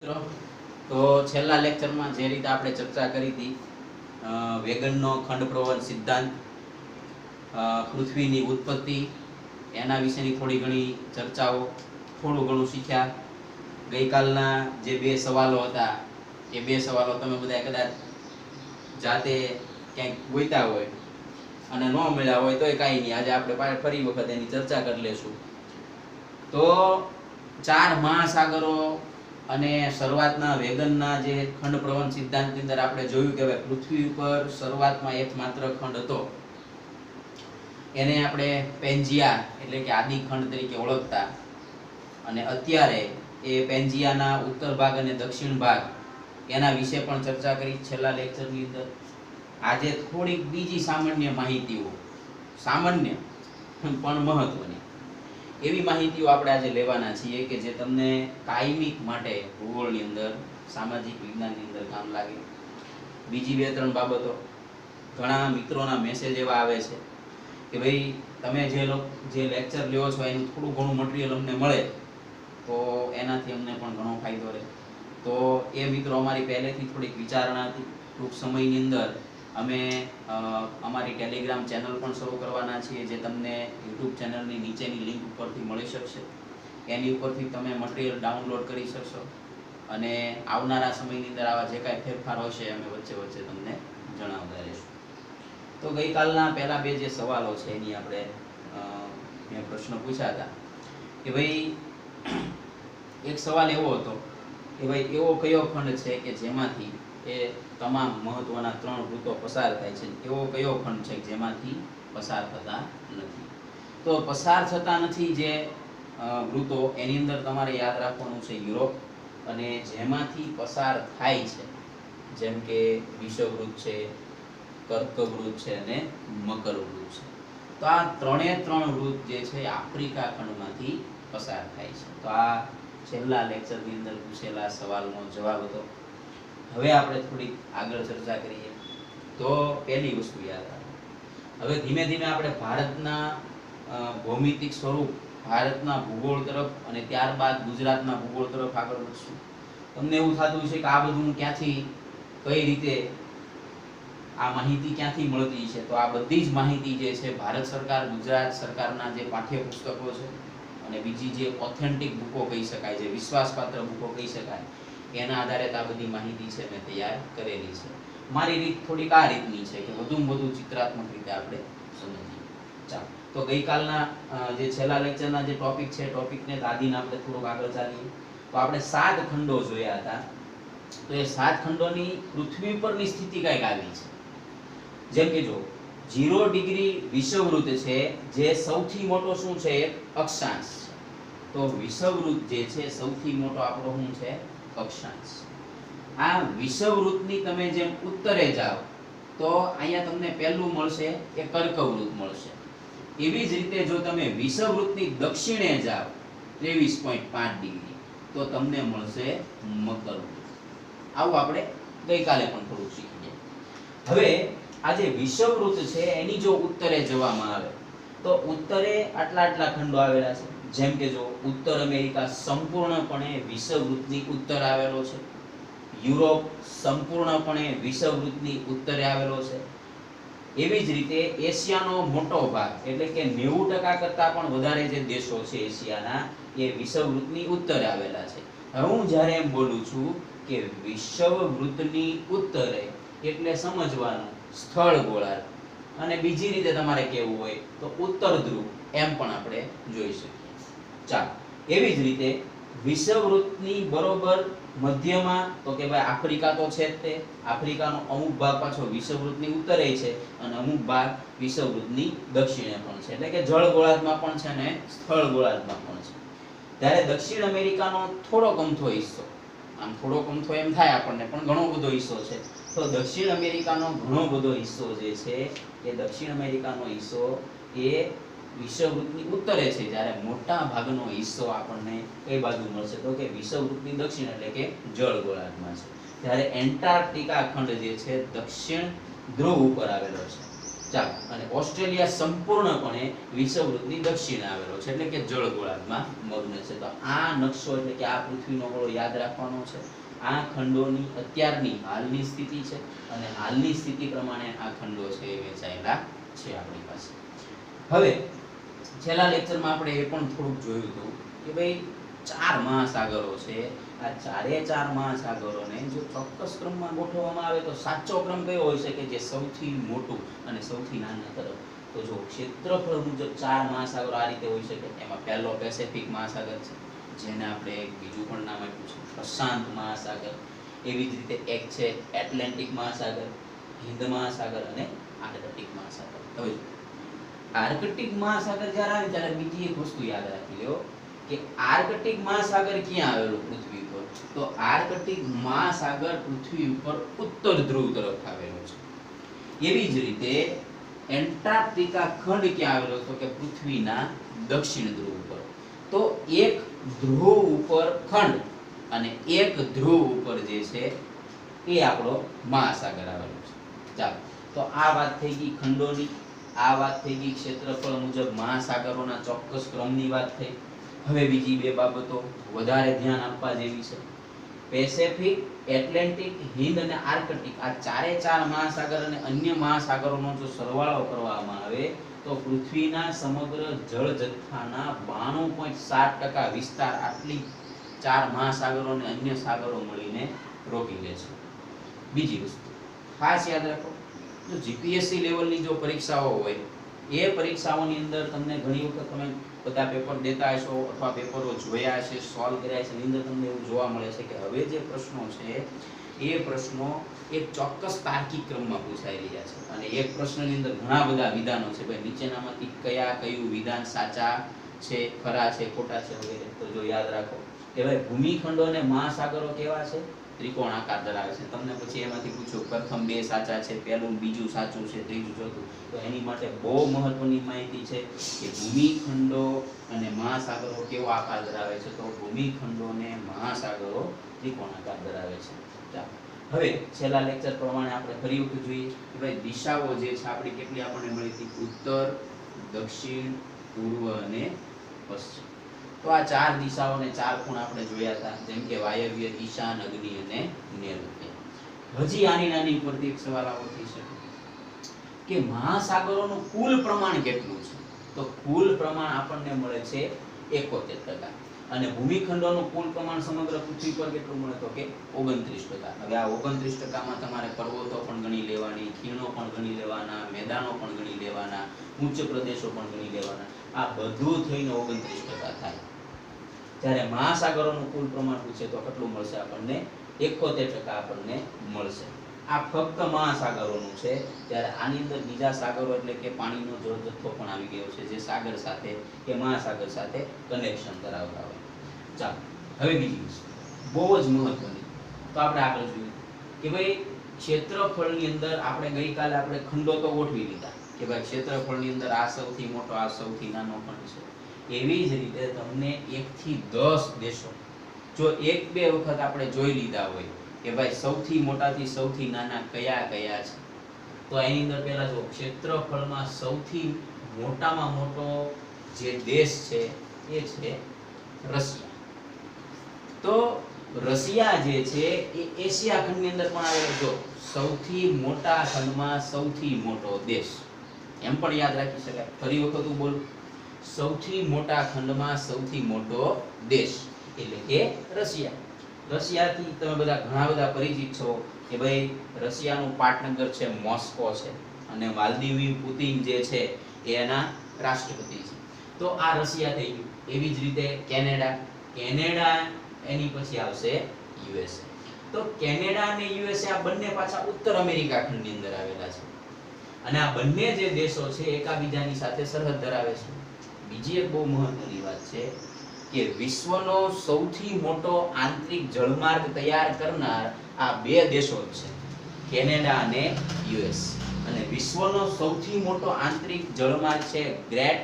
મિત્રો, તો છેલ્લા લેક્ચરમાં જે રીતે આપણે ચર્ચા કરી હતી વેગનનો ખંડ પ્રવહન સિદ્ધાંત, પૃથ્વીની ઉત્પત્તિ, એના વિશેની થોડી ઘણી ચર્ચાઓ, થોડું ઘણું શીખ્યા. ગઈકાલના જે બે સવાલો હતા એ બે સવાલો તમે બધા કદાચ જાતે ક્યાંક ગોઈતા હોય અને ન મળ્યા હોય તોય કાંઈ નહીં, આજે આપણે ફરી વખત એની ચર્ચા કરી લેશું. તો 4 મહાસાગરો અને શરૂઆતના વેગનના જે ખંડ પ્રવહન સિદ્ધાંતની અંદર આપણે જોયું કે પૃથ્વી ઉપર શરૂઆતમાં એકમાત્ર ખંડ હતો, એને આપણે પેન્જિયા એટલે કે આદિ ખંડ તરીકે ઓળખતા, અને અત્યારે એ પેન્જિયાના ઉત્તર ભાગ અને દક્ષિણ ભાગ એના વિશે પણ ચર્ચા કરી છેલ્લા લેક્ચરની અંદર. આજે થોડીક બીજી સામાન્ય માહિતીઓ, સામાન્ય પણ મહત્વની એવી માહિતીઓ આપણે આજે લેવાના છીએ કે જે તમને કાયમિક માટે ભૂગોળની અંદર, સામાજિક વિજ્ઞાનની અંદર કામ લાગે. બીજી 2-3 બાબતો, ઘણા મિત્રોના મેસેજ એવા આવે છે કે ભાઈ તમે જે લેક્ચર લ્યો છો એનું થોડું ઘણું મટીરિયલ અમને મળે તો એનાથી અમને પણ ઘણો ફાયદો રહે. તો એ મિત્રો અમારી પહેલેથી થોડીક વિચારણા હતી. ટૂંક સમયની અંદર અમે અમારી ટેલિગ્રામ ચેનલ પણ શરૂ કરવાના છીએ, જે તમને યુટ્યુબ ચેનલની નીચેની લિંક ઉપરથી મળી શકશે. એની ઉપરથી તમે મટીરિયલ ડાઉનલોડ કરી શકશો અને આવનારા સમયની અંદર આવા જે કાંઈ ફેરફાર હશે અમે વચ્ચે વચ્ચે તમને જણાવતા રહીશું. તો ગઈકાલના પહેલા બે જે સવાલો છે એની આપણે મેં પ્રશ્ન પૂછ્યા હતા કે ભાઈ એક સવાલ એવો હતો કે ભાઈ એવો કયો ખંડ છે કે જેમાંથી એ તમામ મહત્વના 3 ઋતુઓ પસાર થાય છે, એવો કયો ખંડ છે જેમાંથી પસાર થતા નથી? તો પસાર થતા નથી જે ઋતુઓ, એની અંદર તમારે યાદ રાખવાનું છે યુરોપ, અને જેમાંથી પસાર થાય છે જેમ કે વિષુવવૃત્ત છે, કર્કવૃત્ત છે અને મકરવૃત્ત છે. તો આ 3 વૃત્ત જે છે આફ્રિકા ખંડમાંથી પસાર થાય છે. તો આ છેલ્લા લેક્ચરની અંદર પૂછેલા સવાલનો જવાબ હતો. હવે આપણે થોડી આગળ ચર્ચા કરીએ. તો પહેલી વસ્તુ યાદ રાખો, હવે ધીમે ધીમે આપણે ભારતના ભૌમિતિક સ્વરૂપ, ભારતના ભૂગોળ તરફ અને ત્યારબાદ ગુજરાતના ભૂગોળ તરફ આગળ વધશું. તમને એવું થતું છે કે આ બધું ક્યાંથી, કઈ રીતે આ માહિતી ક્યાંથી મળતી છે? તો આ બધી જ માહિતી જે છે ભારત સરકાર, ગુજરાત સરકારના જે પાઠ્યપુસ્તકો છે અને બીજી જે ઓથેન્ટિક બુકો કહી શકાય, જે વિશ્વાસપાત્ર બુકો કહી શકાય, એના આધારે આ બધી માહિતી છે મેં તૈયાર કરેલી છે. મારી રીત થોડીક આ રીતની છે કે વધુમાં વધુ ચિત્રાત્મક રીતે આપણે સમજીએ. ચાલો, તો ગઈકાલના જે છેલ્લા લેક્ચરના જે ટોપિક છે, ટોપિકને દાદીને આપણે થોડુંક આગળ ચાલીએ. તો આપણે 7 ખંડો જોયા હતા. તો એ 7 ખંડોની પૃથ્વી પરની સ્થિતિ કંઈક આવી છે. જેમ કે જો 0 ડિગ્રી વિષુવવૃત્ત છે, જે સૌથી મોટો શું છે? એક અક્ષાંશ છે. તો વિષુવવૃત્ત જે છે સૌથી મોટો આપણો શું છે? અક્ષાંશ. આ વિષુવવૃત્તની તમે જેમ ઉત્તરે જાઓ તો અહીંયા તમને પહેલું મળશે કે કર્કવૃત્ત મળશે. એવી જ રીતે જો તમે વિષુવવૃત્તની દક્ષિણે જાઓ 23.5 ડિગ્રી તો તમને મળશે મકરવૃત્ત. આવું આપણે ગઈકાલે પણ થોડું શીખી ગયા. હવે આ જે વિષુવવૃત્ત છે એની જો ઉત્તરે જવામાં આવે તો ઉત્તરે આટલા ખંડો આવેલા છે. જેમ કે જો ઉત્તર અમેરિકા સંપૂર્ણપણે વિષુવવૃત્તની ઉત્તર આવેલો છે, યુરોપ સંપૂર્ણપણે વિષુવવૃત્તની ઉત્તરે આવેલો છે. એવી જ રીતે એશિયાનો મોટો ભાગ એટલે કે 90% કરતાં પણ વધારે જે દેશો છે એશિયાના, એ વિષુવવૃત્તની ઉત્તરે આવેલા છે. હવે હું જ્યારે એમ બોલું છું કે વિષુવવૃત્તની ઉત્તરે એટલે સમજવાનું સ્થળ ગોળાર્ધ, અને બીજી રીતે તમારે કહેવું હોય તો ઉત્તર ધ્રુવ એમ પણ આપણે જોઈ શકીએ. ચાલો, એવી જ રીતે વિષુવવૃત્તની બરોબર મધ્યમાં તો કે ભાઈ આફ્રિકા તો છે જ તે. આફ્રિકાનો અમુક ભાગ પાછો વિષુવવૃત્તની ઉત્તરે છે અને અમુક ભાગ વિષુવવૃત્તની દક્ષિણે પણ છે, એટલે કે જળ ગોળાર્ધમાં પણ છે અને સ્થળ ગોળાર્ધમાં પણ છે. ત્યારે દક્ષિણ અમેરિકાનો થોડો અમથો હિસ્સો, આમ થોડો અમથો એમ થાય આપણને, પણ ઘણો બધો હિસ્સો છે. તો દક્ષિણ અમેરિકાનો ઘણો બધો હિસ્સો જે છે એ દક્ષિણ અમેરિકાનો હિસ્સો એ વિષુવવૃત્તની ઉત્તરે છે, જ્યારે મોટા ભાગનો હિસ્સો આપણને કઈ બાજુ મળશે? તો કે વિષુવવૃત્તની દક્ષિણ એટલે કે જળ ગોળાર્ધમાં છે. ત્યારે એન્ટાર્કટિકા ખંડ જે છે દક્ષિણ ધ્રુવ ઉપર આવેલો છે. ચાલો, અને ઓસ્ટ્રેલિયા સંપૂર્ણપણે વિષુવવૃત્તની દક્ષિણે આવેલો છે, એટલે કે જળગોળાર્ધમાં મગ્ન છે. તો આ નકશો એટલે કે આ પૃથ્વીનો ગોળો યાદ રાખવાનો છે. આ ખંડોની અત્યારની હાલની સ્થિતિ છે, અને હાલની સ્થિતિ પ્રમાણે આ ખંડો છે એ વહેંચાયેલા છે આપણી પાસે. હવે છેલ્લા લેક્ચરમાં આપણે એ પણ થોડુંક જોયું હતું કે ભાઈ 4 મહાસાગરો છે. આ ચાર મહાસાગરોને જો ચોક્કસ ક્રમમાં ગોઠવવામાં આવે તો સાચો ક્રમ કયો હોય છે કે જે સૌથી મોટું અને સૌથી નાના તરફ. તો જો ક્ષેત્રફળ મુજબ 4 મહાસાગરો આ રીતે હોઈ શકે. એમાં પહેલો પેસિફિક મહાસાગર છે, જેને આપણે બીજું પણ નામ આપ્યું છે પ્રશાંત મહાસાગર. એવી જ રીતે એક છે એટલાન્ટિક મહાસાગર, હિન્દ મહાસાગર અને આર્કટિક મહાસાગર. હવે આર્કટિક મહાસાગર જ્યારે આવે ત્યારે બીજી એક વસ્તુ યાદ રાખી લો કે આર્કટિક મહાસાગર ક્યાં આવેલો પૃથ્વી પર? તો આર્કટિક મહાસાગર પૃથ્વી ઉપર ઉત્તર ધ્રુવ તરફ આવેલો છે. એવી જ રીતે એન્ટાર્કટિકા ખંડ ક્યાં આવેલો? તો કે પૃથ્વીના દક્ષિણ ધ્રુવ ઉપર. તો એક ધ્રુવ ઉપર ખંડ અને એક ધ્રુવ ઉપર જે છે એ આપણો મહાસાગર આવેલો છે. ચાલો, તો આ વાત થઈ ગઈ ખંડોની, આ વાત થઈ ગઈ ક્ષેત્રફળ મુજબ મહાસાગરોના ચોક્કસ ક્રમની વાત થઈ. હવે બીજી બે બાબતો વધારે ધ્યાન આપવા જેવી છે. પેસિફિક, એટલાન્ટિક, હિન્દ અને આર્કટિક આ ચારે ચાર મહાસાગર અને અન્ય મહાસાગરોનો જો સરવાળો કરવામાં આવે તો પૃથ્વીના સમગ્ર જળ જથ્થાના 92.7% વિસ્તાર આટલી ચાર મહાસાગરો અને અન્ય સાગરો મળીને રોકી લે છે. બીજી વસ્તુ ખાસ યાદ રાખો, જો જીપીએસસી લેવલની જો પરીક્ષાઓ હોય એ પરીક્ષાઓની અંદર તમને ઘણી વખત તમે બધા પેપર દેતા હશો અથવા પેપરો જોયા હશે, સોલ્વ કર્યા છે, એની અંદર તમને એવું જોવા મળે છે કે હવે જે પ્રશ્નો છે એ પ્રશ્નો એક ચોક્કસ તાર્કિક ક્રમમાં પૂછાઈ રહ્યા છે. અને એક પ્રશ્નની અંદર ઘણા બધા વિધાનો છે. ભાઈ નીચેનામાંથી કયું વિધાન સાચા છે, ખરા છે, ખોટા છે વગેરે. તો જો યાદ રાખો કે ભાઈ ભૂમિખંડો અને મહાસાગરો કેવા છે? ત્રિકોણ આકાર ધરાવે છે. તમને પછી એમાંથી પૂછો પ્રથમ બે સાચા છે, પહેલું બીજું સાચું છે, ત્રીજું ચોથું. તો એની માટે બહુ મહત્વની માહિતી છે કે ભૂમિખંડો અને મહાસાગરો કેવો આકાર ધરાવે છે? તો ભૂમિખંડો અને મહાસાગરો ત્રિકોણ આકાર ધરાવે છે. ચાલો, હવે છેલ્લા લેક્ચર પ્રમાણે આપણે ફરી વખત જોઈએ કે ભાઈ દિશાઓ જે છે આપણી કેટલી આપણને મળી હતી? ઉત્તર, દક્ષિણ, પૂર્વ અને પશ્ચિમ. તો આ ચાર દિશાઓને ચાર ખૂણ આપણે જોયા હતા, જેમ કે વાયવ્ય, ઈશાન, અગ્નિ અને નૈઋત્ય. હજી આની નાની ઉપરથી એક સવાલ આવો થઈ શકે કે મહાસાગરોનું કુલ પ્રમાણ કેટલું છે? તો કુલ પ્રમાણ આપણને મળે છે 71%. અને ભૂમિખંડોનું કુલ પ્રમાણ સમગ્ર પૃથ્વી પર કેટલું મળે? તો કે 29%. હવે આ 29%માં તમારે પર્વતો પણ ગણી લેવાની, ખીણો પણ ગણી લેવાના, મેદાનો પણ ગણી લેવાના, ઉચ્ચ પ્રદેશો પણ ગણી લેવાના. આ બધું થઈને 29% થાય. જ્યારે મહાસાગરોનું કુલ પ્રમાણ પૂછે તો કેટલું મળશે આપણને? 71% આપણને મળશે. આ ફક્ત મહાસાગરોનું છે. ત્યારે આની અંદર બીજા સાગરો એટલે કે પાણીનો જળ જથ્થો પણ આવી ગયો છે, જે સાગર સાથે કે મહાસાગર સાથે કનેક્શન ધરાવતા હોય. ચાલો, હવે બીજી વસ્તુ બહુ જ મહત્વની, તો આપણે આગળ જોઈએ કે ભાઈ ક્ષેત્રફળની અંદર આપણે ગઈકાલે આપણે ખંડો તો ગોઠવી લીધા કે ભાઈ ક્ષેત્રફળની અંદર આ સૌથી મોટો, આ સૌથી નાનો ખંડ છે. એવી જ રીતે તમને 1 થી 10 દેશો જો એક બે વખત આપણે જોઈ લીધા હોય કે ભાઈ સૌથી મોટાથી સૌથી નાના કયા કયા છે, તો એની અંદર પહેલા જો ક્ષેત્રફળમાં સૌથી મોટામાં મોટો જે દેશ છે એ છે રશિયા. તો રશિયા જે છે એ એશિયા ખંડની અંદર પણ આવેલો. જો સૌથી મોટા ખંડમાં સૌથી મોટો દેશ, એમ પણ યાદ રાખી શકાય. ફરી વખત હું બોલું, સૌથી મોટા ખંડમાં સૌથી મોટો દેશ એટલે કે રશિયા. રશિયાથી તમે બધા ઘણા બધા પરિચિત છો કે ભાઈ રશિયાનું પાટનગર છે મોસ્કો છે, અને વાલ્દીમીર પુતિન જે છે એ એના રાષ્ટ્રપતિ છે. તો આ રશિયા થઈ ગયું. એવી જ રીતે કેનેડા, એની પછી આવશે યુએસએ. તો કેનેડા અને યુએસએ આ બંને પાછા ઉત્તર અમેરિકા ખંડની અંદર આવેલા છે, અને આ બંને જે દેશો છે એકાબીજાની સાથે સરહદ ધરાવે છે. બીજી એક બહુ મહત્વની વાત છે કે વિશ્વનો સૌથી મોટો આંતરિક જળમાર્ગ તૈયાર કરનાર આ બે દેશો છે, કેનેડા અને યુએસ. અને વિશ્વનો સૌથી મોટો આંતરિક જળમાર્ગ છે ગ્રેટ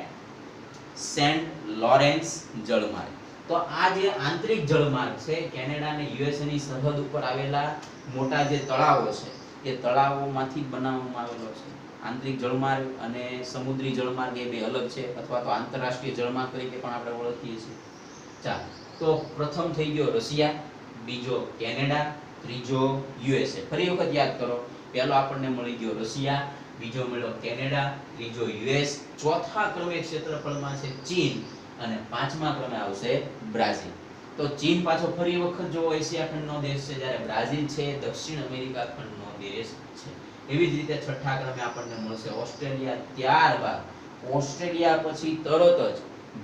સેન્ટ લોરેન્સ જળમાર્ગ. તો આ જે આંતરિક જળમાર્ગ છે કેનેડા અને યુએસ ની સરહદ ઉપર આવેલા મોટા જે તળાવો છે એ તળાવોમાંથી બનાવવામાં આવેલો છે. આંતરિક જળમાર્ગ અને સમુદ્રી જળમાર્ગ એ બે અલગ છે, અથવા તો આંતરરાષ્ટ્રીય જળમાર્ગ તરીકે પણ આપણે ઓળખીએ છીએ. ચાલો, તો પ્રથમ થઈ ગયો રશિયા, બીજો કેનેડા, ત્રીજો યુએસએ. ફરી વખત યાદ કરો, પહેલો આપણને મળી ગયો રશિયા, બીજો મળ્યો કેનેડા, ત્રીજો યુએસ, ચોથા ક્રમે ક્ષેત્રફળમાં છે ચીન અને પાંચમા ક્રમે આવશે બ્રાઝિલ. તો ચીન પાછો ફરી વખત જો એશિયા ખંડનો દેશ છે, જ્યારે બ્રાઝિલ છે દક્ષિણ અમેરિકા ખંડનો દેશ છે. એવી જ રીતે છઠ્ઠા ક્રમે આપણને મળશે ઓસ્ટ્રેલિયા, ત્યારબાદ ઓસ્ટ્રેલિયા પછી તરત જ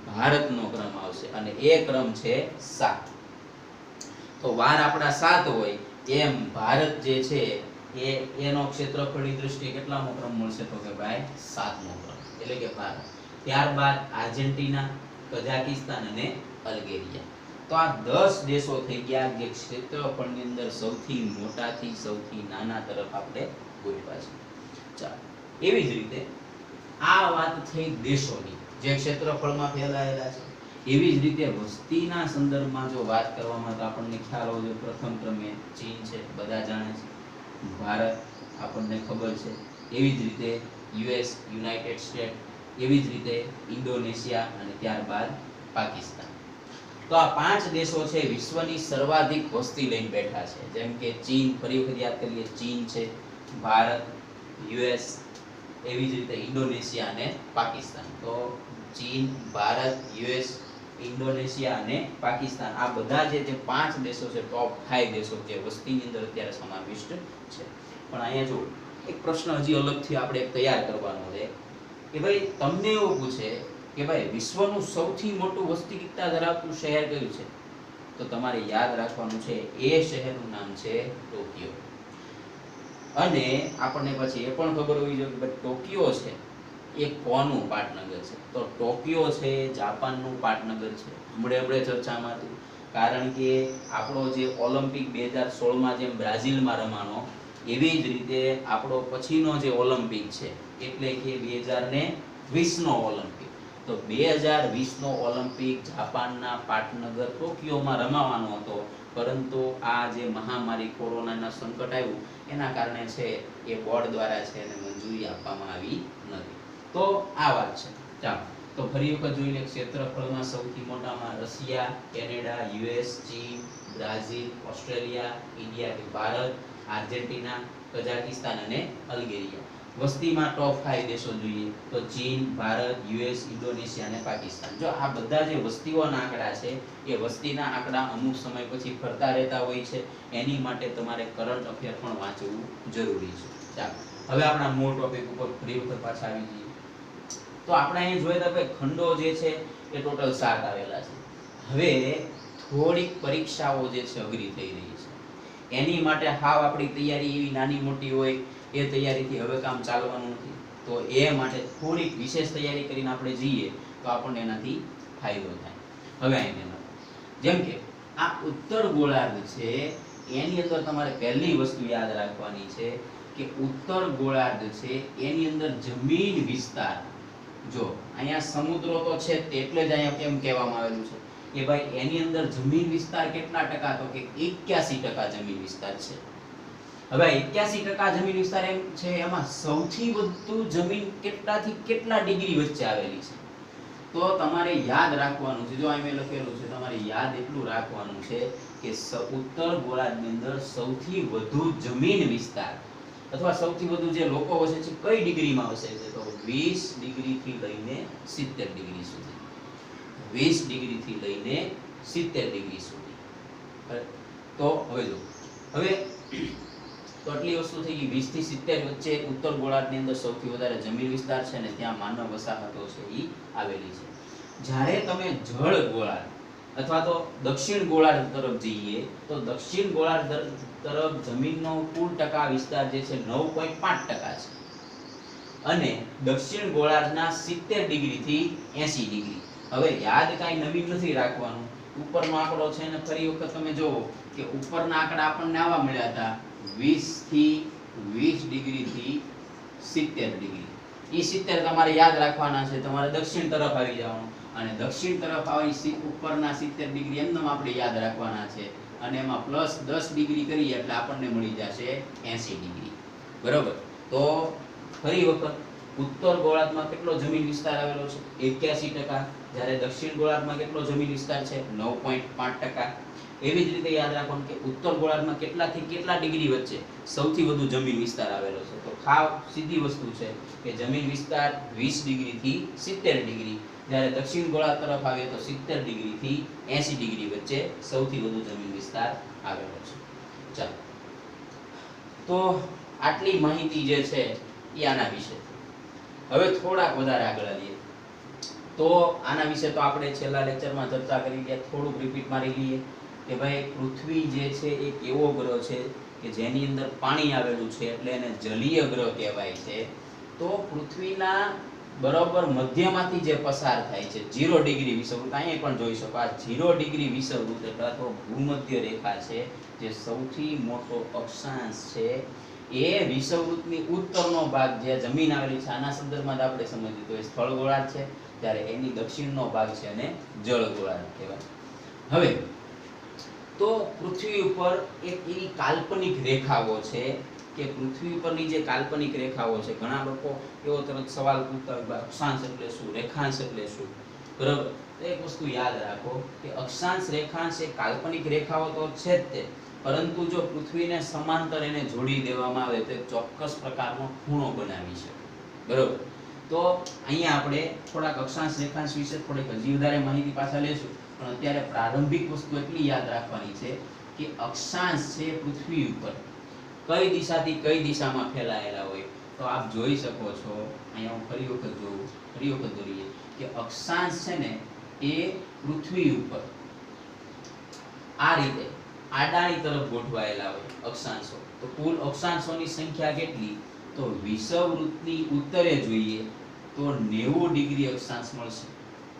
ભારતનો ક્રમ આવશે અને એ ક્રમ છે 7. તો વાર આપણા 7 હોય એમ ભારત જે છે એનો ક્ષેત્રફળની દૃષ્ટિએ કેટલામો ક્રમ મળશે? તો કે ભાઈ 7મો ક્રમ, એટલે કે ભારત. ત્યારબાદ આર્જેન્ટિના, કઝાકિસ્તાન અને અલ્ગેરિયા. તો આ 10 દેશો થઈ ગયા જે ક્ષેત્રફળની અંદર સૌથી મોટાથી સૌથી નાના તરફ આપણે ગોઠવા છે. ચાલો, એવી જ રીતે આ વાત થઈ દેશોની જે ક્ષેત્રફળમાં ફેલાયેલા છે. એવી જ રીતે વસ્તીના સંદર્ભમાં જો વાત કરવામાં તો આપણને ખ્યાલ હોવો જોઈએ, પ્રથમ ક્રમે ચીન છે, બધા જાણે છે. ભારત આપણને ખબર છે. એવી જ રીતે યુએસ, યુનાઇટેડ સ્ટેટ, એવી જ રીતે ઇન્ડોનેશિયા અને ત્યારબાદ પાકિસ્તાન. તો આ 5 દેશો છે વિશ્વની સર્વાધિક વસ્તી લઈને બેઠા છે. જેમ કે ચીન, ફરી વખત યાદ કરીએ, ચીન છે, ભારત, યુએસ, એવી જ રીતે ઇન્ડોનેશિયા અને પાકિસ્તાન. તો ચીન, ભારત, યુએસ, ઇન્ડોનેશિયા અને પાકિસ્તાન, આ બધા જે 5 દેશો છે, ટોપ 5 દેશો જે વસ્તીની અંદર અત્યારે સમાવિષ્ટ છે. પણ અહીંયા જો એક પ્રશ્ન હજી અલગથી આપણે તૈયાર કરવાનો છે કે ભાઈ તમને એવું પૂછે કે ભાઈ વિશ્વનું સૌથી મોટું વસ્તીગીતતા ધરાવતું શહેર કયું છે? તો તમારે યાદ રાખવાનું છે એ શહેરનું નામ છે ટોક્યો. અને આપણને પછી એ પણ ખબર હોવી જોઈએ કે ટોક્યો છે એ કોનું પાટનગર છે? તો ટોક્યો છે જાપાનનું પાટનગર છે. હમણે ચર્ચામાં હતું, કારણ કે આપણો જે ઓલિમ્પિક 2016માં જેમ બ્રાઝિલમાં રમાનો, એવી જ રીતે આપણો પછીનો જે ઓલિમ્પિક છે એટલે કે 2020નો ઓલિમ્પિક, તો 2020નો ઓલિમ્પિક જાપાનના પાટનગર ટોક્યોમાં રમાવાનો હતો. પરંતુ આ જે મહામારી કોરોનાના સંકટ આવ્યું એના કારણે છે એ બોર્ડ દ્વારા છે એને મંજૂરી આપવામાં આવી નથી. તો આ વાત છે. ચાલો, તો ફરી વખત જોઈ લે, ક્ષેત્રફળમાં સૌથી મોટામાં રશિયા, કેનેડા, યુએસ, ચીન, બ્રાઝિલ, ઓસ્ટ્રેલિયા, ઇન્ડિયા કે ભારત, આર્જેન્ટિના, કઝાકિસ્તાન અને અલ્ગેરિયા. વસ્તીમાં ટોપ 5 દેશો જોઈએ તો ચીન, ભારત, યુએસ, ઇન્ડોનેશિયા અને પાકિસ્તાન. જો આ બધા જે વસ્તીઓના આંકડા છે એ વસ્તીના આંકડા અમુક સમય પછી ફરતા રહેતા હોય છે, એની માટે તમારે કરંટ અફેર પણ વાંચવું જરૂરી છે. ચાલો, હવે આપણા મૂળ ટોપિક ઉપર ફરી વખત પાછા આવી જઈએ. તો આપણે અહીં જોઈએ તો કે ખંડો જે છે એ ટોટલ 7 આવેલા છે. હવે થોડીક પરીક્ષાઓ જે છે અઘરી થઈ રહી છે, એની માટે હાવ આપણી તૈયારી એવી નાની મોટી હોય એ તૈયારીથી હવે કામ ચાલવાનું નથી. તો એ માટે થોડીક વિશેષ તૈયારી કરીને આપણે જઈએ તો આપણને એનાથી ફાયદો થાય. હવે અહીં જેમ કે આ ઉત્તર ગોળાર્ધ છે, એની અંદર તમારે પહેલી વસ્તુ યાદ રાખવાની છે કે ઉત્તર ગોળાર્ધ છે એની અંદર જમીન વિસ્તાર, જો અહીંયા સમુદ્રો તો છે એટલે જ અહીંયા કેમ કહેવામાં આવેલું છે કે ભાઈ એની અંદર જમીન વિસ્તાર કેટલા ટકા? તો કે 81% જમીન વિસ્તાર છે. હવે 81% જમીન વિસ્તાર એમ છે, એમાં સૌથી વધુ જમીન કેટલાથી કેટલા ડિગ્રી વચ્ચે આવેલી છે? તો તમારે યાદ રાખવાનું છે, જો અહીં મેં લખેલું છે, તમારે યાદ એટલું રાખવાનું છે કે ઉત્તર ગોળાર્ધની અંદર સૌથી વધુ જમીન વિસ્તાર અથવા સૌથી વધુ જે લોકો વસે છે કઈ ડિગ્રીમાં વસે છે? તો 20 ડિગ્રીથી લઈને 70 ડિગ્રી સુધી. 20 ડિગ્રીથી લઈને 70 ડિગ્રી સુધી. તો હવે જો હવે તો આટલી વસ્તુ થઈ ગઈ. 20 થી 70 વચ્ચે ઉત્તર ગોળાર્ધની અંદર સૌથી વધારે જમીન વિસ્તાર છે ને ત્યાં માનવ વસાહતો છે એ આવેલી છે. જ્યારે તમે જળ ગોળાર્ધ અથવા તો દક્ષિણ ગોળાર્ધ તરફ જઈએ તો દક્ષિણ ગોળાર્ધ તરફ જમીનનો કુલ ટકા વિસ્તાર જે છે 9.5% છે અને દક્ષિણ ગોળાર્ધના 70 ડિગ્રીથી 80 ડિગ્રી. હવે યાદ કાંઈ નવીન નથી રાખવાનું, ઉપરનો આંકડો છે ને ફરી વખત તમે જોવો કે ઉપરના આંકડા આપણને આવા મળ્યા હતા 20 થી 20 ડિગ્રીથી 70 ડિગ્રી. એ 70 તમારે યાદ રાખવાના છે, તમારે દક્ષિણ તરફ આવી જવાનું અને દક્ષિણ તરફ આવી ઉપરના 70 ડિગ્રી એમને આપણે યાદ રાખવાના છે અને એમાં પ્લસ 10 ડિગ્રી કરીએ એટલે આપણને મળી જશે 80 ડિગ્રી. બરોબર? તો ફરી વખત ઉત્તર ગોળાર્ધમાં કેટલો જમીન વિસ્તાર આવેલો છે 81%, જ્યારે દક્ષિણ ગોળાર્ધમાં કેટલો જમીન વિસ્તાર છે 9.5%. એવી જ રીતે યાદ રાખવાનું કે ઉત્તર ગોળાર્ધમાં કેટલાથી કેટલા ડિગ્રી વચ્ચે સૌથી વધુ જમીન વિસ્તાર આવેલો છે. તો ખાવ સીધી વસ્તુ છે કે જમીન વિસ્તાર 20 ડિગ્રી થી 70 ડિગ્રી, જ્યારે દક્ષિણ ગોળાર્ધ તરફ આવે તો 70 ડિગ્રી થી 80 ડિગ્રી વચ્ચે સૌથી વધુ જમીન વિસ્તાર આવેલો છે. ચાલો, તો આટલી માહિતી જે છે એ આના વિશે. હવે થોડાક વધારે આગળ આવીએ તો આના વિશે તો આપણે છેલ્લા લેક્ચરમાં ચર્ચા કરી કે થોડુંક રિપીટ મારી લઈએ કે ભાઈ પૃથ્વી જે છે એક એવો ગ્રહ છે કે જેની અંદર પાણી આવેલું છે એટલે એને જલીય ગ્રહ કહેવાય છે. તો પૃથ્વીના બરોબર મધ્યમાંથી જે પસાર થાય છે 0 ડિગ્રી વિષુવવૃત્ત, અહીંયા પણ જોઈ શકો આ 0 ડિગ્રી વિષુવવૃત્ત એટલે તો ભૂમધ્ય રેખા છે, જે સૌથી મોટો અક્ષાંશ છે. એ વિષુવવૃત્તની ઉત્તરનો ભાગ જે જમીન આવેલી છે આના સંદર્ભમાં આપણે સમજીએ તો એ સ્થળ ગોળાર્ધ છે, ત્યારે એની દક્ષિણનો ભાગ છે અને જળ ગોળાર્ધ કહેવાય. હવે તો પૃથ્વી ઉપર એક એવી કાલ્પનિક રેખાઓ છે કે પૃથ્વી ઉપરની જે કાલ્પનિક રેખાઓ છે, ઘણા લોકો એવો તરત સવાલ પૂછતા હોય અક્ષાંશ એટલે શું, રેખાંશ એટલે શું, બરાબર. તો એક વસ્તુ યાદ રાખો કે અક્ષાંશ રેખાંશ એ કાલ્પનિક રેખાઓ તો છે જ તે, પરંતુ જો પૃથ્વીને સમાંતર એને જોડી દેવામાં આવે તો એક ચોક્કસ પ્રકારનો ખૂણો બનાવી શકે, બરાબર. તો અહીંયા આપણે થોડાક અક્ષાંશ રેખાંશ વિશે થોડીક હજી વધારે માહિતી પાછા લેશું, પણ અત્યારે પ્રારંભિક વસ્તુ એટલી યાદ રાખવાની છે કે અક્ષાંશ છે પૃથ્વી ઉપર કઈ દિશાથી કઈ દિશામાં ફેલાયેલા હોય. તો આપ જોઈ શકો છો, અહીંયા હું ફરી વખત દોરીએ કે અક્ષાંશ છે ને એ પૃથ્વી ઉપર આ રીતે આડાની તરફ ગોઠવાયેલા હોય અક્ષાંશો. તો કુલ અક્ષાંશોની સંખ્યા કેટલી, તો વિષુવવૃત્તની ઉત્તરે જોઈએ તો 90 ડિગ્રી અક્ષાંશ મળશે.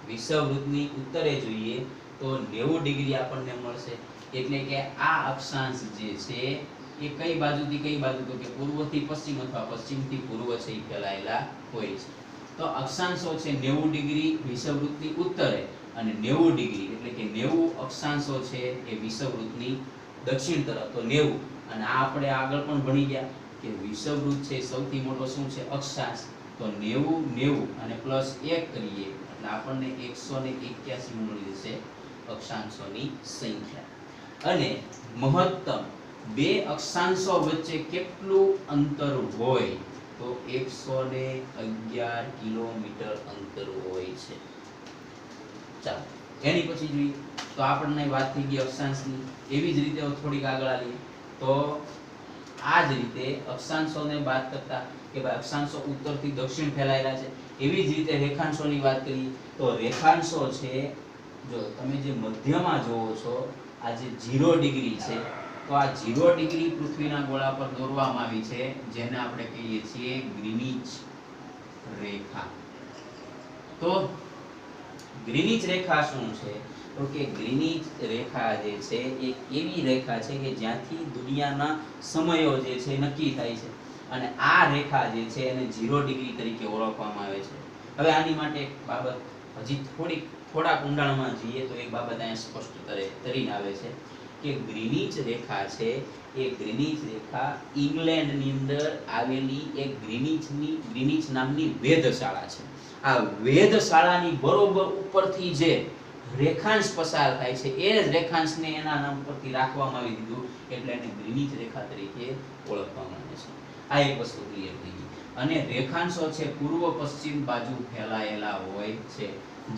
વિષુવવૃત્તની ઉત્તરે જોઈએ તો 90 ડિગ્રી આપણને મળશે. એટલે કે આ અક્ષાંશ જે છે એ કઈ બાજુથી કઈ બાજુ, તો કે પૂર્વથી પશ્ચિમ અથવા પશ્ચિમથી પૂર્વ છે એ ફેલાયેલા હોય છે. તો અક્ષાંશો છે 90 ડિગ્રી વિષુવવૃત્તની ઉત્તરે અને 90 ડિગ્રી એટલે કે 90 અક્ષાંશો છે એ વિષુવવૃત્તની દક્ષિણ તરફ. તો 90, અને આ આપણે આગળ પણ ભણી ગયા કે વિષુવવૃત્ત છે સૌથી મોટો શું છે અક્ષાંશ. તો 90 અને +1 કરીએ એટલે આપણને 181 મળી જશે અક્ષાંશોની સંખ્યા. અને મહત્તમ બે અક્ષાંશો વચ્ચે કેટલું અંતર હોય, તો 111 કિલોમીટર અંતર હોય છે. ચાલો એની પછી જોઈએ તો આપણને વાત થઈ ગઈ અક્ષાંશની. એવી જ રીતે થોડીક આગળ આવીએ તો આ જ રીતે અક્ષાંશોને બાદ કરતા કે ભાઈ અક્ષાંશો ઉત્તરથી દક્ષિણ ફેલાયેલા છે, એવી જ રીતે રેખાંશોની વાત કરીએ તો રેખાંશો છે, જો તમે જે મધ્યમાં જોવો છો આ જે 0 ડિગ્રી છે, તો આ 0 ડિગ્રી પૃથ્વીના ગોળા પર દોરવામાં આવી છે, જેને આપણે કહીએ છીએ ગ્રીનિચ રેખા. તો ગ્રીનિચ રેખા શું છે, તો કે ગ્રીનિચ રેખા જે છે એ એવી રેખા છે કે જ્યાંથી દુનિયાના સમયો જે છે નક્કી થાય છે, અને આ રેખા જે છે એને 0 ડિગ્રી તરીકે ઓળખવામાં આવે છે. હવે આની માટે એક બાબત હજી થોડાક ઊંડાણમાં જઈએ તો એક બાબત અહીંયા સ્પષ્ટ તરીને આવે છે કે ગ્રીનિચ રેખા છે એ ગ્રીનિચ રેખા ઇંગ્લેન્ડની અંદર આવેલી એક ગ્રીનિચ નામની વેધશાળા છે. આ વેધશાળાની બરોબર ઉપરથી જે રેખાંશ પસાર થાય છે એ જ રેખાંશને એના નામ પરથી રાખવામાં આવી દીધું, એટલે એને ગ્રીનિચ રેખા તરીકે ઓળખવામાં આવે છે. આ એક વસ્તુ ક્લિયર થઈ ગઈ. અને રેખાંશો છે પૂર્વ પશ્ચિમ બાજુ ફેલાયેલા હોય છે,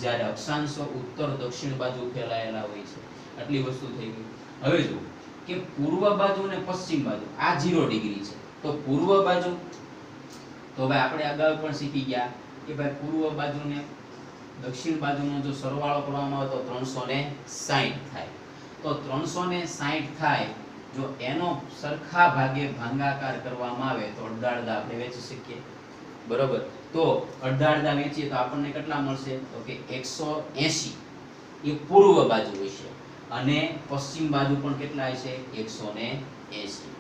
જ્યારે અક્ષાંશો ઉત્તર દક્ષિણ બાજુ ફેલાયેલા હોય છે. આટલી વસ્તુ થઈ ગઈ. હવે જો કે પૂર્વ બાજુ અને પશ્ચિમ બાજુ આ 0 ડિગ્રી છે, તો પૂર્વ બાજુ તો ભાઈ આપણે અગાઉ પણ શીખી ગયા કે ભાઈ પૂર્વ બાજુને દક્ષિણ બાજુનો જો સરવાળો કરવામાં આવે તો 360 થાય. તો 360 થાય, જો એનો સરખા ભાગે ભાગાકાર કરવામાં આવે તો અડધા આપણે વેચી શકીએ, બરોબર. તો અડધા વેચીએ તો આપણને કેટલા મળશે, તો કે 180 એ પૂર્વ બાજુ હશે, અને પશ્ચિમ બાજુ પણ કેટલા હશે 180.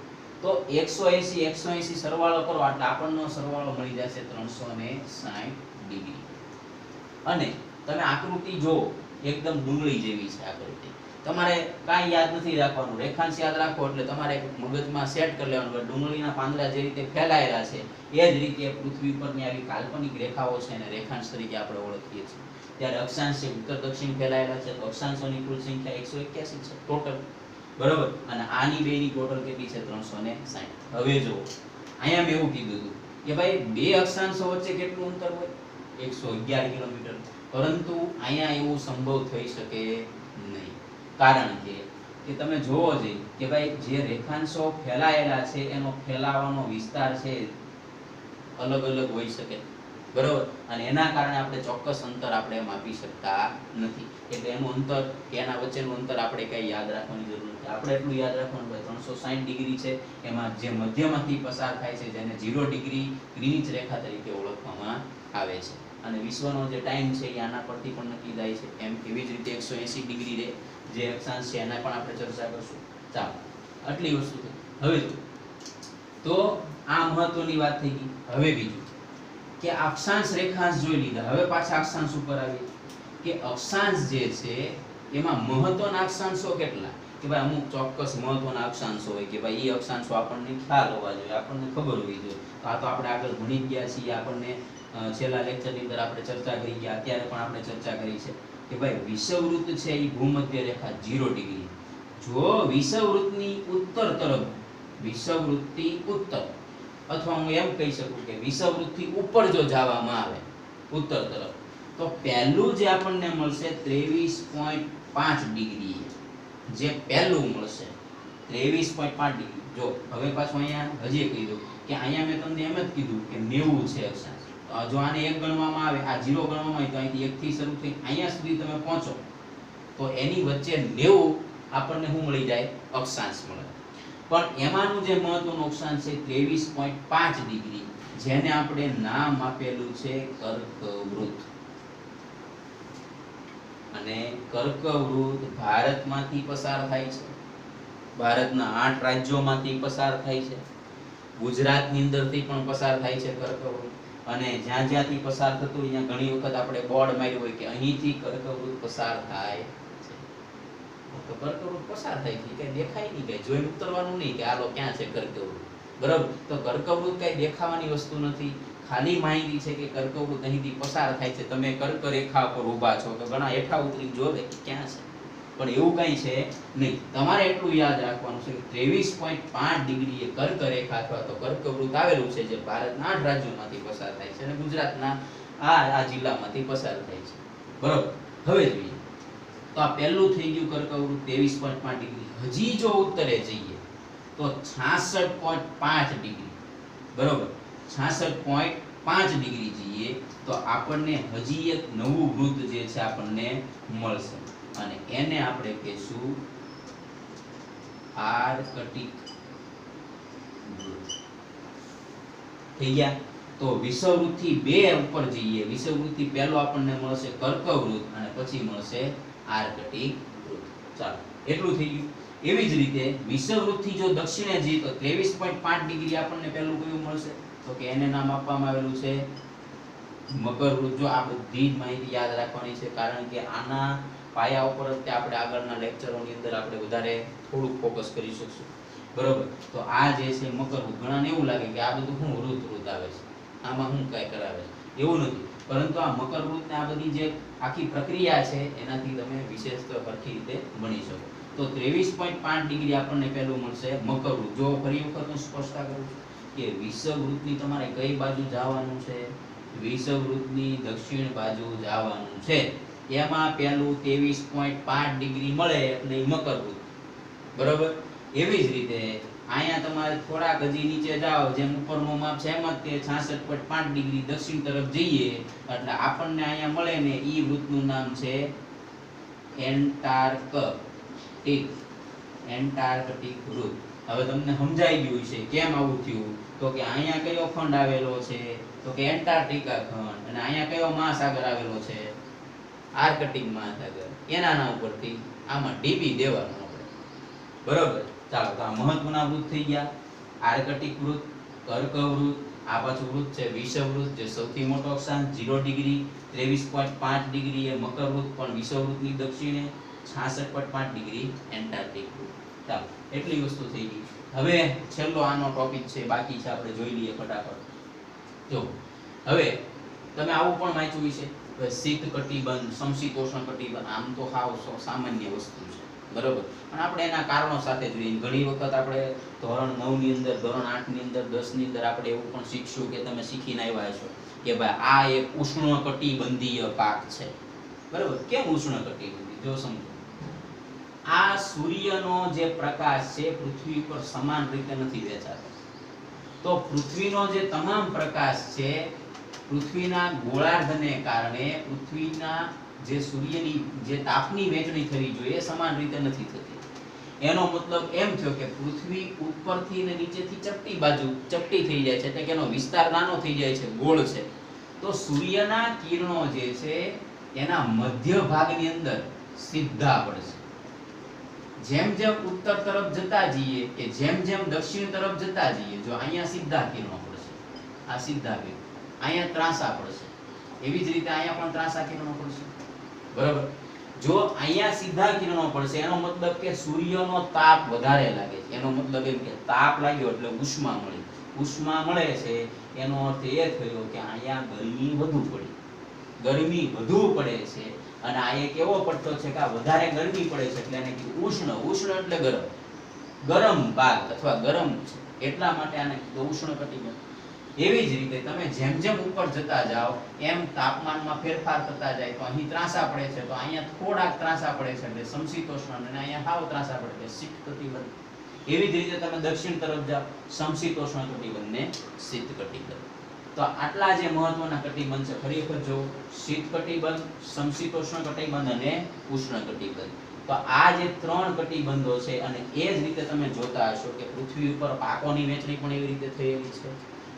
તો 180 સરવાળો કરો એટલે આપણનો સરવાળો મળી જશે 360 ડિગ્રી. અને તમે આકૃતિ જો એકદમ ડુંગળી જેવી છે આકૃતિ, તમારે કાંઈ યાદ નથી રાખવાનું, રેખાંશ યાદ રાખો એટલે તમારે મગજમાં સેટ કરી લેવાનું કે ડુંગળીના પાંદડા જે રીતે ફેલાયેલા છે એ જ રીતે પૃથ્વી પરની આવી કાલ્પનિક રેખાઓ છે અને રેખાંશ તરીકે આપણે ઓળખીએ છીએ. ત્યારે અક્ષાંશ છે ઉત્તર દક્ષિણ ફેલાયેલા છે, તો અક્ષાંશોની કુલ સંખ્યા 181 છે ટોટલ, બરોબર. અને આની બેની ટોટલ કેટલી છે? 360. હવે જો અહીંયા મેં એવું કીધું હતું કે ભાઈ બે અક્ષાંશો વચ્ચે કેટલું અંતર હોય? 111 કિલોમીટર. પરંતુ અહીંયા એવું સંભવ થઈ શકે નહીં, કારણ કે તમે જોવો જોઈએ કે ભાઈ જે રેખાંશો ફેલાયેલા છે એનો ફેલાવાનો વિસ્તાર છે અલગ અલગ હોઈ શકે, બરોબર. અને એના કારણે આપણે ચોક્કસ અંતર આપણે માપી શકતા નથી. એટલે એનું અંતર કે એના વચ્ચેનું અંતર આપણે કઈ યાદ રાખવાની જરૂર નથી. આપણે એટલું યાદ રાખવાનું ભાઈ 360 ડિગ્રી છે, એમાં જે મધ્યમાંથી પસાર થાય છે જેને 0 ડિગ્રી ગ્રીનિચ રેખા તરીકે ઓળખવામાં આવે છે. અને વિશ્વનો જે ટાઈમ છે એ આના પરથી પણ નક્કી થાય છે. એમ એવી જ રીતે 180 ડિગ્રી રે જે અક્ષાંશ છે એના પણ આપણે ચર્ચા કરશું. ચાલો, આટલી વસ્તુ થઈ. હવે જો તો આ મહત્વની વાત થઈ ગઈ. હવે બીજું કે અક્ષાંશ રેખાંશ જોઈ લીધા, હવે પાછા અક્ષાંશ ઉપર આવીએ કે અક્ષાંશ જે છે એમાં મહત્વના અક્ષાંશો કેટલા? કે ભાઈ અમુક ચોક્કસ મહત્વના અક્ષાંશો હોય કે ભાઈ એ અક્ષાંશો આપણને ખ્યાલ હોવા જોઈએ, આપણને ખબર હોવી જોઈએ. તો આ તો આપણે આગળ ભણી ગયા છીએ, આપણને છેલ્લા લેક્ચરની અંદર આપણે ચર્ચા કરી ગયા, અત્યારે પણ આપણે ચર્ચા કરી છે કે ભાઈ વિષુવવૃત્ત છે એ ભૂમધ્ય રેખા 0 ડિગ્રી. જો વિષુવવૃત્તની ઉત્તર તરફ, વિષુવવૃત્તથી ઉત્તર, અથવા હું એમ કહી શકું કે વિષુવવૃત્તથી ઉપર જો જવામાં આવે ઉત્તર તરફ, તો પહેલું જે આપણને મળશે 23.5 ડિગ્રી, જે પહેલું મળશે 23.5 ડિગ્રી. જો હવે પાછું અહીંયા હજી કહી દઉં કે અહીંયા મેં તમને એમ જ કીધું કે 90 છે અક્ષાંશ. જો આને 1 ગણવામાં આવે, આ 0 ગણવામાં આવે, તો અહીંથી 1 થી શરૂ થઈ અહીંયા સુધી તમે પહોંચો તો એની વચ્ચે 90 આપણને શું મળી જાય? અક્ષાંશ મળે. પણ એમાંનું જે મહત્વનું અક્ષાંશ છે 23.5 ડિગ્રી, જેને આપણે નામ આપેલું છે કર્કવૃત્ત. અને કર્કવૃત્ત ભારતમાંથી પસાર થાય છે, ભારતના 8 રાજ્યોમાંથી પસાર થાય છે, ગુજરાતની અંદરથી પણ પસાર થાય છે કર્કવૃત્ત. અને જ્યાં જ્યાંથી પસાર થતું હોય ત્યાં ઘણી વખત આપણે બોર્ડ માર્યું હોય કે અહીંથી કર્કવૃત્ત પસાર થાય છે. તો કર્કવૃત્ત પસાર થાય છે કઈ દેખાય નહીં, કઈ જોઈને ઉતરવાનું નહીં કે આલો ક્યાં છે કર્કવૃત્ત, બરાબર. તો કર્કવૃત્ત કઈ દેખાવાની વસ્તુ નથી, ખાલી માહિતી છે કે કર્કવૃત્ત અહીંથી પસાર થાય છે. તમે કર્ક રેખા પર ઊભા છો તો ઘણા હેઠા ઉતરી જોવે કે ક્યાં છે, પણ એવું કઈ છે નહીં. તમારે એટલું યાદ રાખવાનું છે કે 23.5 ડિગ્રી એ કર્ક રેખા અથવા તો કર્કવૃત્ત આવેલું છે, જે ભારતના 8 રાજ્યોમાંથી પસાર થાય છે અને ગુજરાતના આ જિલ્લામાંથી પસાર થાય છે, બરોબર. હવે જોઈએ તો આ પહેલું થઈ ગયું કર્કવૃત્ત 23.5 ડિગ્રી. હજી જો ઉત્તરે જઈએ તો 66.5 ડિગ્રી, બરોબર. 66.5 ડિગ્રી જઈએ તો આપણને હજી એક નવું વૃત્ત જે છે આપણને મળશે, અને એને આપણે કહીશું આર્કટિક વૃત્ત. થઈ ગયા. તો વિષુવવૃત્તથી 2 ઉપર જઈએ, વિષુવવૃત્તથી પહેલો આપણને મળશે કર્કવૃત્ત અને પછી મળશે આર્કટિક વૃત્ત. ચાલો, એટલું થઈ ગયું. એવી જ રીતે વિષુવવૃત્તથી જો દક્ષિણે જઈએ તો 23.5 ડિગ્રી આપણને પહેલું કયું મળશે? તો કે એને નામ આપવામાં આવેલું છે મકરવૃત્ત. જો આ બધી જ માહિતી યાદ રાખવાની છે, કારણ કે આના પાયા ઉપર જ આપણે આગળના લેક્ચરોની અંદર આપણે વધારે થોડુંક ફોકસ કરી શકશું, બરોબર. તો આ જે છે મકરવૃત્ત, ઘણાને એવું લાગે કે આ બધું શું વૃત્ત આવે છે, આમાં શું કઈ કરાવે છે, એવું નથી. પરંતુ આ મકરવૃત્ત ને આ બધી જે આખી પ્રક્રિયા છે એનાથી તમે વિશેષ સરખી રીતે ભણી શકો. તો 23.5 ડિગ્રી આપણને પહેલું મળશે મકરવૃત્ત. જો ફરી વખત હું સ્પષ્ટતા કરું છું કે વિષુવવૃત્તની તમારે કઈ બાજુ જવાનું છે? વિષુવવૃત્તની દક્ષિણ બાજુ જવાનું છે. એમાં પહેલું 23.5 ડિગ્રી મળે એટલે મકરવૃત્ત, બરોબર. એવી જ રીતે અહીંયા તમારે થોડાક હજી નીચે જાઓ, જેમ ઉપરનું માપ છે એમ જ તે 66.5 ડિગ્રી દક્ષિણ તરફ જઈએ એટલે આપણને અહીંયા મળે ને ઈ વૃત્તનું નામ છે એન્ટાર્કટિક, એન્ટાર્કટિક વૃત્ત. હવે તમને સમજાઈ ગયું છે કેમ આવું થયું. તો કે અહીંયા કયો ખંડ આવેલો છે? તો કે એન્ટાર્કટિકા ખંડ. અને અહીંયા કયો મહાસાગર આવેલો છે? આર્કટિક મહાસાગર. એના નામ પરથી આમાં ડીબી દેવાનું આપણે, બરોબર. ચાલો, તો આ મહત્વના વૃત્ત થઈ ગયા. આર્કટિક વૃત્ત, કર્કવૃત્ત, આ પાછું વૃત્ત છે વિષુવવૃત્ત, જે સૌથી મોટો અક્ષાંશ 0 ડિગ્રી. 23.5 ડિગ્રી એ મકરવૃત્ત, પણ વિષુવવૃત્તની દક્ષિણે. 66.5 ડિગ્રી એન્ટાર્કટિક ધ્રુવ. ચાલો એટલી વસ્તુ થઈ ગઈ. હવે છેલ્લો આનો ટોપિક છે, બાકી છે, આપણે જોઈ લઈએ ફટાફટ. જો હવે તમે આવું પણ વાંચ્યું છે કે શીત કટિબંધ, સમશીતોષ્ણ કટિબંધ, આમ તો હાવ સામાન્ય વસ્તુ છે, બરોબર. પણ આપણે એના કારણો સાથે જોઈએ. ઘણી વખત આપણે ધોરણ 9 ની અંદર, ધોરણ 8 ની અંદર, 10 ની અંદર આપણે એવું પણ શીખશું કે તમે શીખીને આવ્યા છો કે ભાઈ આ એક ઉષ્ણકટિબંધીય પાક છે, બરોબર. કેમ ઉષ્ણકટિબંધી? જો સમજો, આ સૂર્યનો જે પ્રકાશ છે પૃથ્વી પર સમાન રીતે નથી વહેંચાતો. તો પૃથ્વીનો જે તમામ પ્રકાશ છે, પૃથ્વીના ગોળાર્ધને કારણે પૃથ્વીના જે સૂર્યની જે તાપની વહેંચણી થવી જોઈએ એ સમાન રીતે નથી થતી. એનો મતલબ એમ થયો કે પૃથ્વી ઉપરથી અને નીચેથી ચપટી થઈ જાય છે, એટલે કે એનો વિસ્તાર નાનો થઈ જાય છે, ગોળ છે. તો સૂર્યના કિરણો જે છે એના મધ્ય ભાગની અંદર સીધા પડશે. જેમ જેમ ઉત્તર તરફ જતા જઈએ કે જેમ જેમ દક્ષિણ તરફ જતા જઈએ, જો અહીંયા સીધા કિરણો પડશે, આ સીધા કિરણો, અહીંયા ત્રાંસા પડશે, એવી જ રીતે અહીંયા પણ ત્રાંસા કિરણો પડશે, બરાબર. જો અહીંયા સીધા કિરણો પડશે એનો મતલબ કે સૂર્યનો તાપ વધારે લાગે છે. એનો મતલબ એમ કે તાપ લાગ્યો એટલે ઉષ્મા મળી. ઉષ્મા મળે છે એનો અર્થ એ થયો કે અહીંયા ગરમી વધુ પડી, ગરમી વધુ પડે છે. અને આ એક એવો પટ્ટો છે કે આ વધારે ગરમી પડે છે એટલે એને કીધું ઉષ્ણ. ઉષ્ણ એટલે ગરમ, ગરમ ભાગ અથવા ગરમ છે, એટલા માટે આને કીધું ઉષ્ણકટિબંધ. એવી જ રીતે તમે જેમ જેમ ઉપર જતા જાઓ એમ તાપમાનમાં ફેરફાર થતા જાય. તો અહીં ત્રાંસા પડે છે, તો અહીંયા થોડાક ત્રાંસા પડે છે એટલે સમશીતોષ્ણ, અને અહીંયા હાવ ત્રાંસા પડે છે શીત કટિબંધ. એવી જ રીતે તમે દક્ષિણ તરફ જાઓ, સમશીતોષ્ણ કટિબંધ ને શીત કટિબંધ. તો આટલા જે મહત્વના કટિબંધ છે, ખરેખર જો શીત કટિબંધ, સમશીતોષ્ણ કટિબંધ અને ઉષ્ણ કટિબંધ. તો આ જે ત્રણ કટિબંધો છે, અને એ જ રીતે તમે જોતા હશો કે પૃથ્વી ઉપર પાકોની વહેંચણી પણ એવી રીતે થયેલી છે.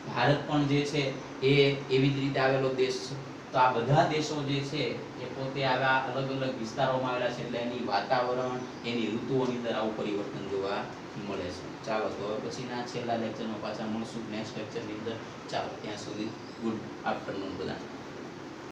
ભારત પણ જે છે એ એવી જ રીતે આવેલો દેશ છે. તો આ બધા દેશો જે છે એ પોતે આવા અલગ અલગ વિસ્તારોમાં આવેલા છે, એટલે એની વાતાવરણ, એની ઋતુઓની અંદર આવું પરિવર્તન જોવા મળે છે. ચાલો તો હવે પછીના છેલ્લા લેક્ચરમાં પાછા મળશું નેક્સ્ટ લેક્ચરની અંદર. ચાલો ત્યાં સુધી ગુડ આફ્ટરનૂન બધા.